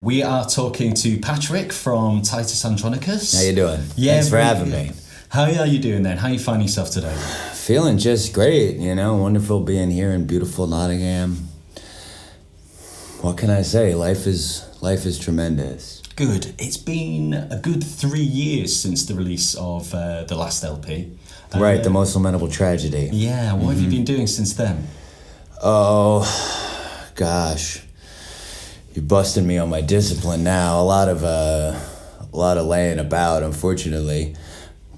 We are talking to Patrick from Titus Andronicus. How you doing? Yeah, Thanks for having me. How are you doing then? How are you finding yourself today? Feeling just great, wonderful being here in beautiful Nottingham. What can I say? Life is tremendous. Good. It's been a good 3 years since the release of the last LP. Right, The Most Lamentable Tragedy. Yeah, what have you been doing since then? Oh, gosh. You're busting me on my discipline now. A lot of laying about, unfortunately.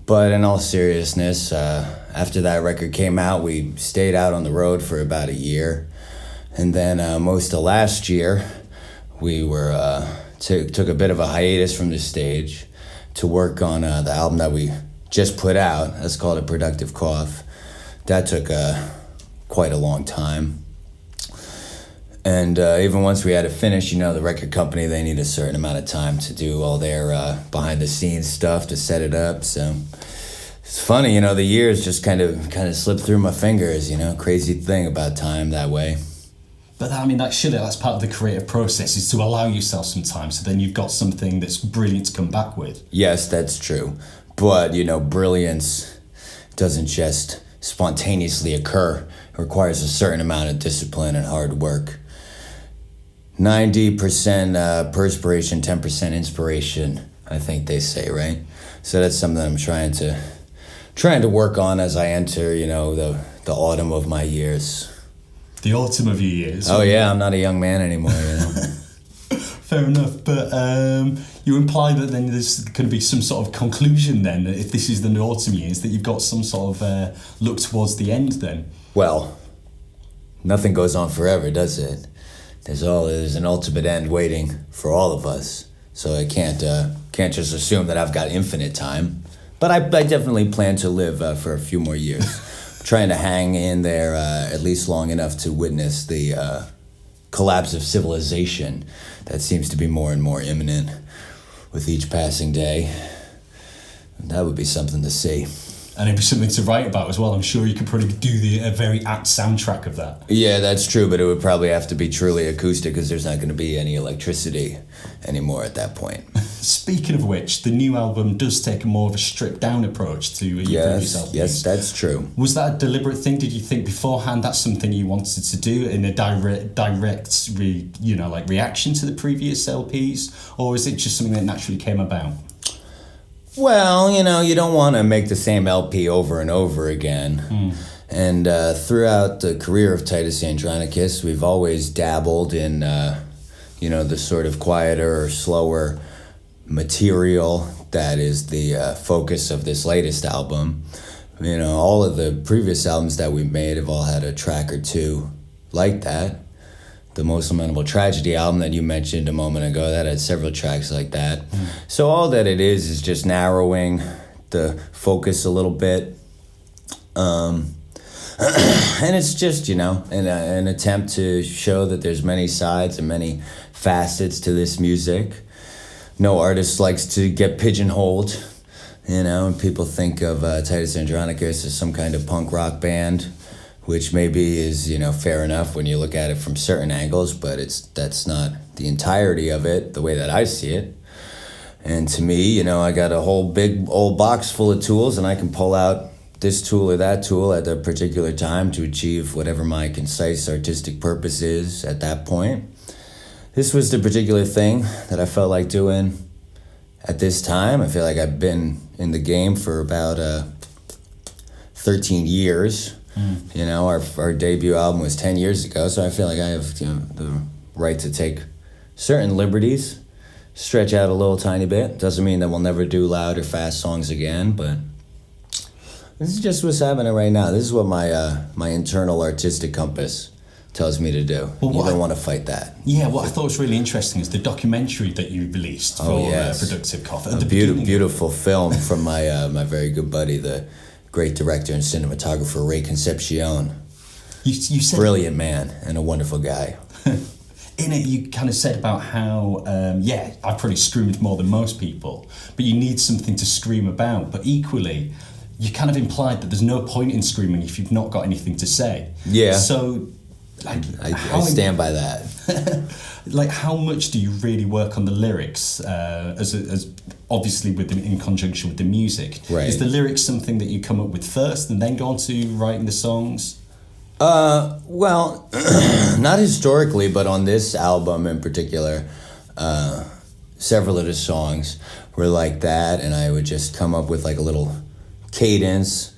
But in all seriousness, after that record came out, we stayed out on the road for about a year. And then most of last year, we took a bit of a hiatus from the stage to work on the album that we just put out. That's called A Productive Cough. That took quite a long time. And even once we had it finished, the record company, they need a certain amount of time to do all their behind-the-scenes stuff to set it up. So it's funny, the years just kind of slipped through my fingers. Crazy thing about time that way. But that's part of the creative process, is to allow yourself some time, so then you've got something that's brilliant to come back with. Yes, that's true. But, brilliance doesn't just spontaneously occur. It requires a certain amount of discipline and hard work. 90% perspiration, 10% inspiration, I think they say, right? So that's something I'm trying to work on as I enter, the autumn of my years. The autumn of your years? Oh yeah, I'm not a young man anymore, Fair enough, but you imply that then there's going to be some sort of conclusion then, if this is the autumn years, that you've got some sort of look towards the end then. Well, nothing goes on forever, does it? There's an ultimate end waiting for all of us. So I can't just assume that I've got infinite time. But I definitely plan to live for a few more years. Trying to hang in there at least long enough to witness the collapse of civilization that seems to be more and more imminent with each passing day. That would be something to see. And it'd be something to write about as well. I'm sure you could probably do a very apt soundtrack of that. Yeah, that's true, but it would probably have to be truly acoustic because there's not going to be any electricity anymore at that point. Speaking of which, the new album does take more of a stripped down approach to your previous albums. Yes, that's true. Was that a deliberate thing? Did you think beforehand that's something you wanted to do in a direct reaction to the previous LPs? Or is it just something that naturally came about? Well, you don't want to make the same LP over and over again. And throughout the career of Titus Andronicus, we've always dabbled in, the sort of quieter or slower material that is the focus of this latest album. All of the previous albums that we made have all had a track or two like that. The Most Lamentable Tragedy album that you mentioned a moment ago, that had several tracks like that. So all that it is just narrowing the focus a little bit. And it's just, an attempt to show that there's many sides and many facets to this music. No artist likes to get pigeonholed, and people think of Titus Andronicus as some kind of punk rock band, which maybe is, fair enough when you look at it from certain angles, but that's not the entirety of it, the way that I see it. And to me, I got a whole big old box full of tools, and I can pull out this tool or that tool at a particular time to achieve whatever my concise artistic purpose is at that point. This was the particular thing that I felt like doing at this time. I feel like I've been in the game for about 13 years. Our debut album was 10 years ago, so I feel like I have the right to take certain liberties, stretch out a little tiny bit. Doesn't mean that we'll never do loud or fast songs again, but this is just what's happening right now. This is what my internal artistic compass tells me to do. Well, you don't want to fight that. Yeah, what I thought was really interesting is the documentary that you released for Productive Cough. A beautiful film from my very good buddy, the great director and cinematographer Ray Concepcion. You said, brilliant man and a wonderful guy. In it, you kind of said about how, I probably screamed more than most people, but you need something to scream about. But equally, you kind of implied that there's no point in screaming if you've not got anything to say. Yeah. So, I stand by that. like how much do you really work on the lyrics as obviously in conjunction with the music? Right. Is the lyrics something that you come up with first and then go on to writing the songs? Well, not historically, but on this album in particular, several of the songs were like that, and I would just come up with like a little cadence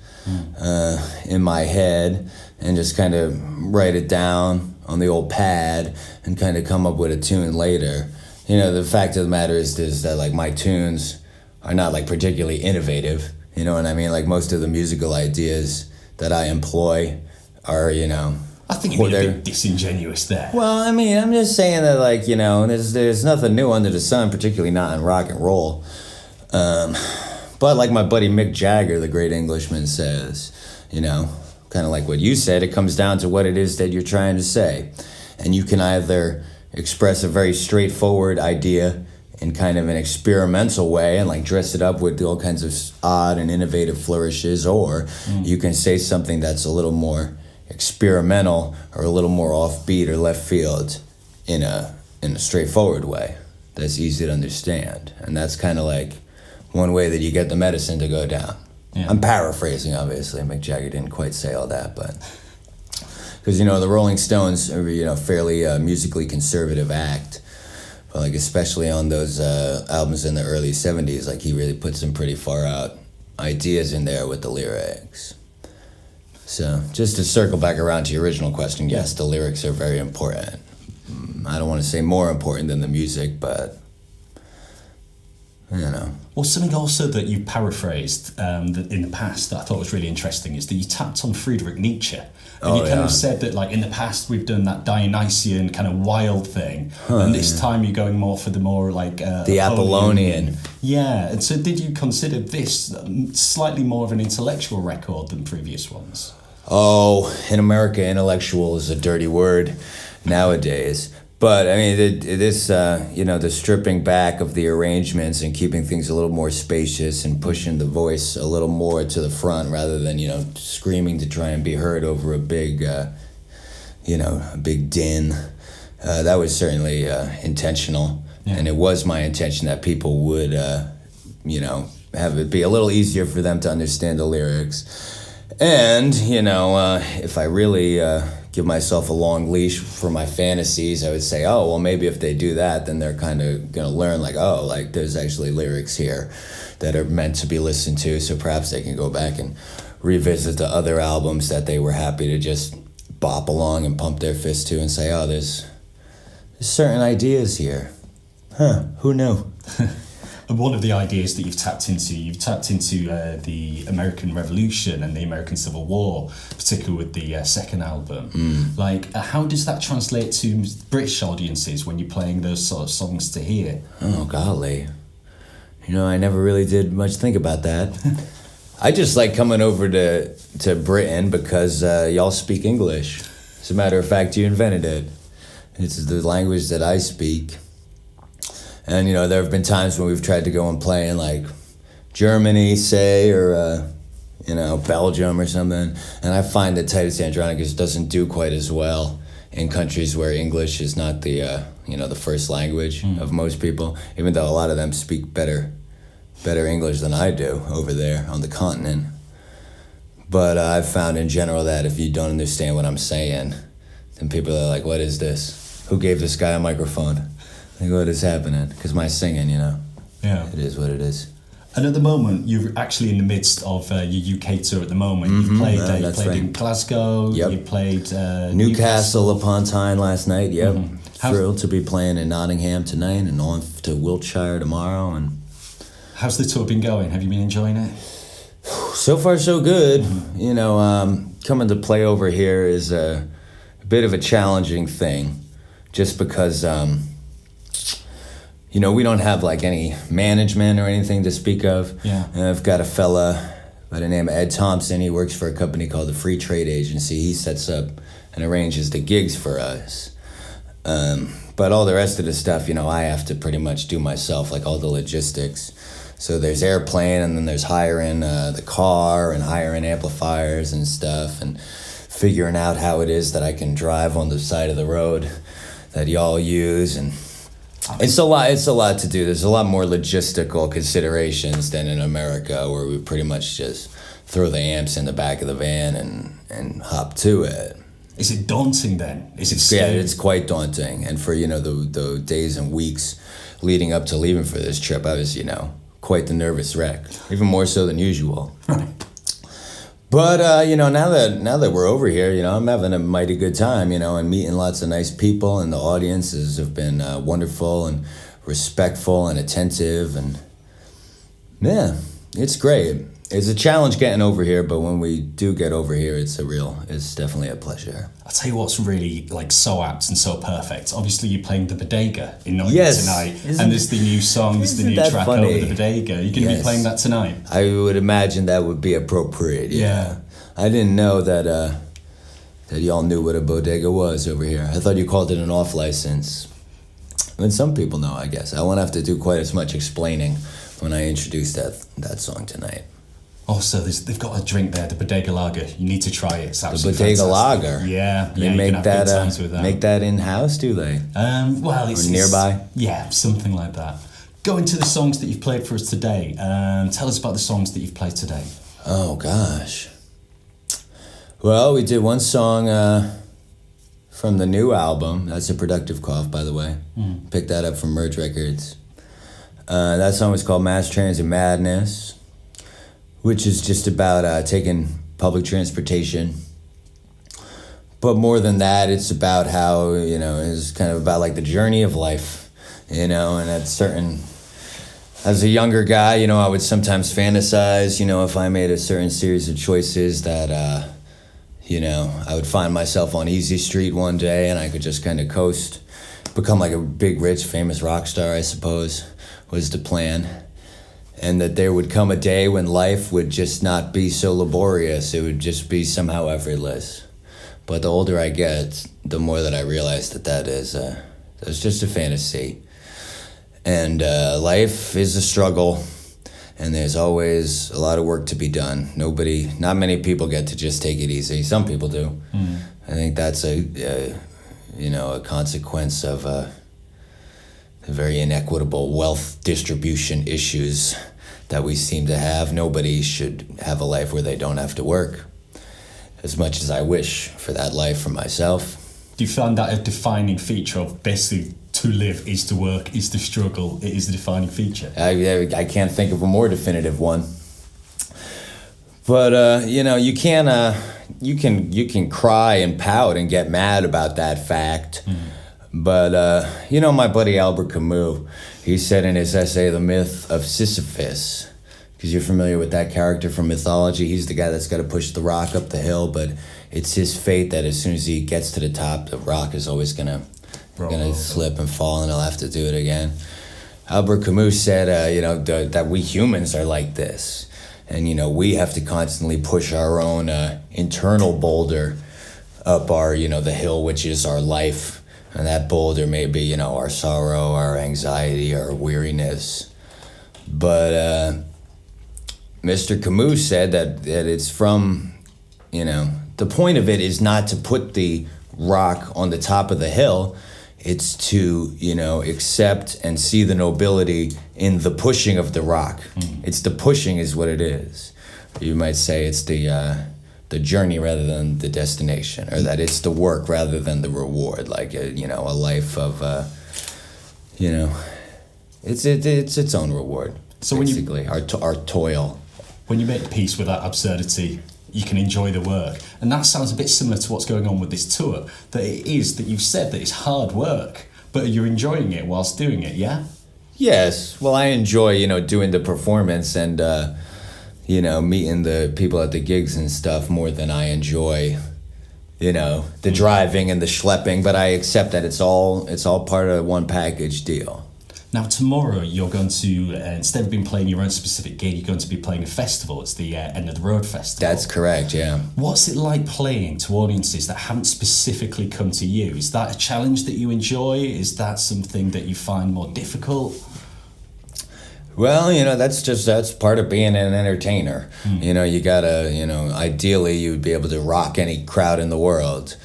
in my head and just kind of write it down on the old pad and kind of come up with a tune later. You know, the fact of the matter is that like my tunes are not like particularly innovative. You know what I mean? Like most of the musical ideas that I employ are, you know, I think you're being a bit disingenuous there. well, I mean, I'm just saying that, like, you know, there's nothing new under the sun, particularly not in rock and roll. But like my buddy Mick Jagger, the great Englishman, says, you know, kind of like what you said, it comes down to what it is that you're trying to say. And you can either express a very straightforward idea in kind of an experimental way and like dress it up with all kinds of odd and innovative flourishes, or you can say something that's a little more experimental or a little more offbeat or left field in a straightforward way that's easy to understand. And that's kind of like one way that you get the medicine to go down. Yeah. I'm paraphrasing, obviously. Mick Jagger didn't quite say all that, but because, you know, the Rolling Stones are, you know, fairly musically conservative act, but like especially on those albums in the early 70s, like he really put some pretty far out ideas in there with the lyrics. So just to circle back around to your original question, yes, the lyrics are very important. I don't want to say more important than the music, but you know. Well, something also that you paraphrased that in the past that I thought was really interesting is that you tapped on Friedrich Nietzsche. And you kind of said that, like, in the past we've done that Dionysian kind of wild thing, and this time you're going more for the more, like... the Apollonian. Yeah, and so did you consider this slightly more of an intellectual record than previous ones? Oh, in America, intellectual is a dirty word nowadays. But, I mean, this, you know, the stripping back of the arrangements and keeping things a little more spacious and pushing the voice a little more to the front rather than, you know, screaming to try and be heard over a big, you know, a big din. That was certainly intentional. Yeah. And it was my intention that people would, you know, have it be a little easier for them to understand the lyrics. And, you know, if I really give myself a long leash for my fantasies, I would say, oh, well, maybe if they do that, then they're kind of going to learn, like, oh, like, there's actually lyrics here that are meant to be listened to, so perhaps they can go back and revisit the other albums that they were happy to just bop along and pump their fist to and say, oh, there's certain ideas here. Huh, who knew? And one of the ideas that you've tapped into the American Revolution and the American Civil War, particularly with the second album. Like, how does that translate to British audiences when you're playing those sort of songs to hear? Oh, golly. You know, I never really did much think about that. I just like coming over to Britain because y'all speak English. As a matter of fact, you invented it. It's the language that I speak. And, you know, there have been times when we've tried to go and play in, like, Germany, say, or, you know, Belgium or something. And I find that Titus Andronicus doesn't do quite as well in countries where English is not the, you know, the first language of most people, even though a lot of them speak better English than I do over there on the continent. But I've found in general that if you don't understand what I'm saying, then people are like, what is this? Who gave this guy a microphone? Like, what is happening? Because my singing, you know, it is what it is. And at the moment, you're actually in the midst of your UK tour at the moment. You've played, in Glasgow, you played... Newcastle upon Tyne last night, Thrilled to be playing in Nottingham tonight and on to Wiltshire tomorrow. And how's the tour been going? Have you been enjoying it? So far, so good. You know, coming to play over here is a bit of a challenging thing just because... you know, we don't have, like, any management or anything to speak of. Yeah. I've got a fella by the name of Ed Thompson. He works for a company called the Free Trade Agency. He sets up and arranges the gigs for us. But all the rest of the stuff, you know, I have to pretty much do myself, like all the logistics. So there's airplane, and then there's hiring the car and hiring amplifiers and stuff and figuring out how it is that I can drive on the side of the road that y'all use, and it's a lot to do. There's a lot more logistical considerations than in America, where we pretty much just throw the amps in the back of the van and hop to it. Is it daunting then? Is it scary? Yeah, it's quite daunting. And for, the days and weeks leading up to leaving for this trip, I was, quite the nervous wreck, even more so than usual. Right. But, now that we're over here, I'm having a mighty good time, and meeting lots of nice people, and the audiences have been wonderful and respectful and attentive, and yeah, it's great. It's a challenge getting over here, but when we do get over here, it's definitely a pleasure. I'll tell you what's really so apt and so perfect. Obviously, you're playing the bodega in Nottingham tonight, and there's the new song, there's the new track over the bodega. You're going to be playing that tonight? I would imagine that would be appropriate. Yeah. I didn't know that y'all knew what a bodega was over here. I thought you called it an off license. I mean, some people know, I guess. I won't have to do quite as much explaining when I introduce that song tonight. Also, they've got a drink there, the bodega lager. You need to try it. It's absolutely the bodega fantastic. lager. Yeah, They you make can have good times with that. Make that in house, do they? It's nearby. Yeah, something like that. Go into the songs that you've played for us today. Tell us about the songs that you've played today. Oh gosh. Well, we did one song from the new album. That's a Productive Cough, by the way. Picked that up from Merge Records. That song was called Mass Transit Madness, which is just about taking public transportation. But more than that, it's about how, it's kind of about like the journey of life, and as a younger guy, I would sometimes fantasize, if I made a certain series of choices that, I would find myself on Easy Street one day and I could just kind of coast, become like a big, rich, famous rock star, I suppose, was the plan. And that there would come a day when life would just not be so laborious. It would just be somehow effortless. But the older I get, the more that I realize that's just a fantasy. And life is a struggle, and there's always a lot of work to be done. Not many people get to just take it easy. Some people do. I think that's a consequence of the very inequitable wealth distribution issues that we seem to have. Nobody should have a life where they don't have to work, as much as I wish for that life for myself. Do you find that a defining feature of basically to live is to work, is to struggle, it is the defining feature? I can't think of a more definitive one. But, you can cry and pout and get mad about that fact. But, my buddy Albert Camus, he said in his essay, The Myth of Sisyphus, because you're familiar with that character from mythology, he's the guy that's got to push the rock up the hill, but it's his fate that as soon as he gets to the top, the rock is always gonna slip and fall, and he'll have to do it again. Albert Camus said, that we humans are like this, and, we have to constantly push our own internal boulder up our, the hill, which is our life. And that boulder may be, our sorrow, our anxiety, our weariness. But Mr. Camus said that it's from, the point of it is not to put the rock on the top of the hill. It's to, accept and see the nobility in the pushing of the rock. It's the pushing is what it is. You might say it's the journey rather than the destination, or that it's the work rather than the reward, like a life of it's its own reward. So basically, our toil. When you make peace with that absurdity, you can enjoy the work, and that sounds a bit similar to what's going on with this tour. That you've said that it's hard work, but you're enjoying it whilst doing it. Yeah. Yes. Well, I enjoy doing the performance and. Meeting the people at the gigs and stuff more than I enjoy, the driving and the schlepping. But I accept that it's all part of one package deal. Now, tomorrow you're going to, instead of being playing your own specific gig, you're going to be playing a festival. It's the End of the Road Festival. That's correct, yeah. What's it like playing to audiences that haven't specifically come to you? Is that a challenge that you enjoy? Is that something that you find more difficult? Well, that's part of being an entertainer. You gotta, ideally you'd be able to rock any crowd in the world.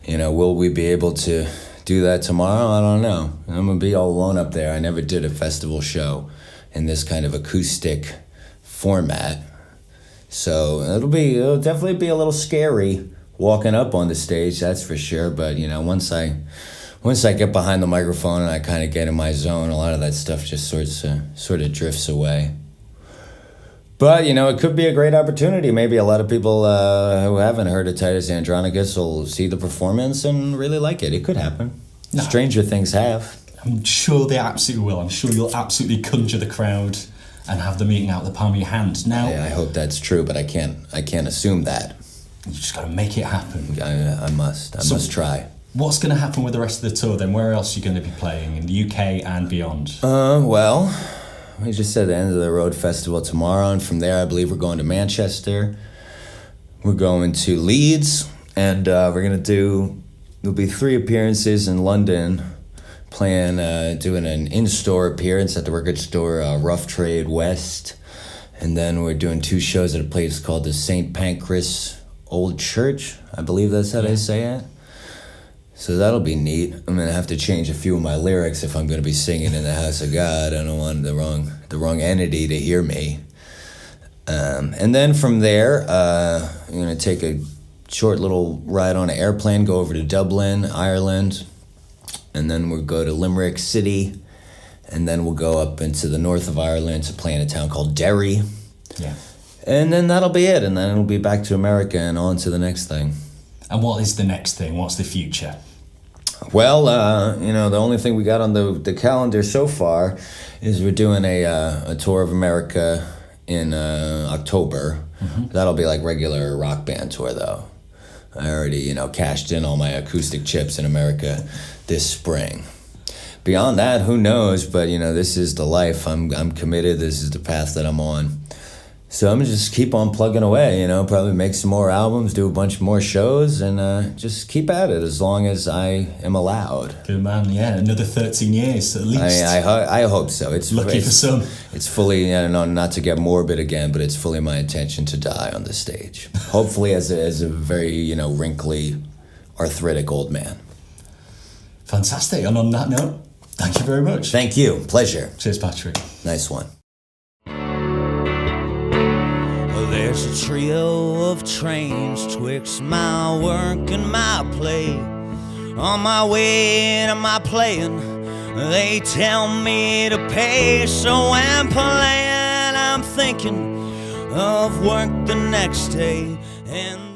Will we be able to do that tomorrow. I don't know. I'm gonna be all alone up there. I never did a festival show in this kind of acoustic format, so it'll definitely be a little scary walking up on the stage. That's for sure. But once I get behind the microphone and I kind of get in my zone, a lot of that stuff just sort of drifts away. But, it could be a great opportunity. Maybe a lot of people who haven't heard of Titus Andronicus will see the performance and really like it. It could happen. No. Stranger things have. I'm sure they absolutely will. I'm sure you'll absolutely conjure the crowd and have them eating out the palm of your hand. Now, I hope that's true, but I can't assume that. You just got to make it happen. I must try. What's going to happen with the rest of the tour then? Where else are you going to be playing in the UK and beyond? Well, we just said the end of the road festival tomorrow, and from there I believe we're going to Manchester. We're going to Leeds, and there'll be 3 appearances in London, doing an in-store appearance at the record store Rough Trade West, and then we're doing 2 shows at a place called the St. Pancras Old Church. I believe that's how they say it. So that'll be neat. I'm gonna have to change a few of my lyrics if I'm gonna be singing in the house of God. I don't want the wrong entity to hear me. And then from there, I'm gonna take a short little ride on an airplane, go over to Dublin, Ireland, and then we'll go to Limerick City, and then we'll go up into the north of Ireland to play in a town called Derry. Yeah. And then that'll be it, and then it'll be back to America and on to the next thing. And what is the next thing? What's the future? Well, the only thing we got on the calendar so far is we're doing a tour of America in October. Mm-hmm. That'll be like regular rock band tour, though. I already, cashed in all my acoustic chips in America this spring. Beyond that, who knows? But, this is the life. I'm committed. This is the path that I'm on. So I'm going to just keep on plugging away, probably make some more albums, do a bunch more shows, and just keep at it as long as I am allowed. Good man, yeah. Another 13 years at least. I hope so. It's lucky for some. It's fully, not to get morbid again, but it's fully my intention to die on the stage. Hopefully as a very, wrinkly, arthritic old man. Fantastic. And on that note, thank you very much. Thank you. Pleasure. Cheers, Patrick. Nice one. There's a trio of trains twixt my work and my play. On my way to my playing, they tell me to pay. So I'm playing, I'm thinking of work the next day. And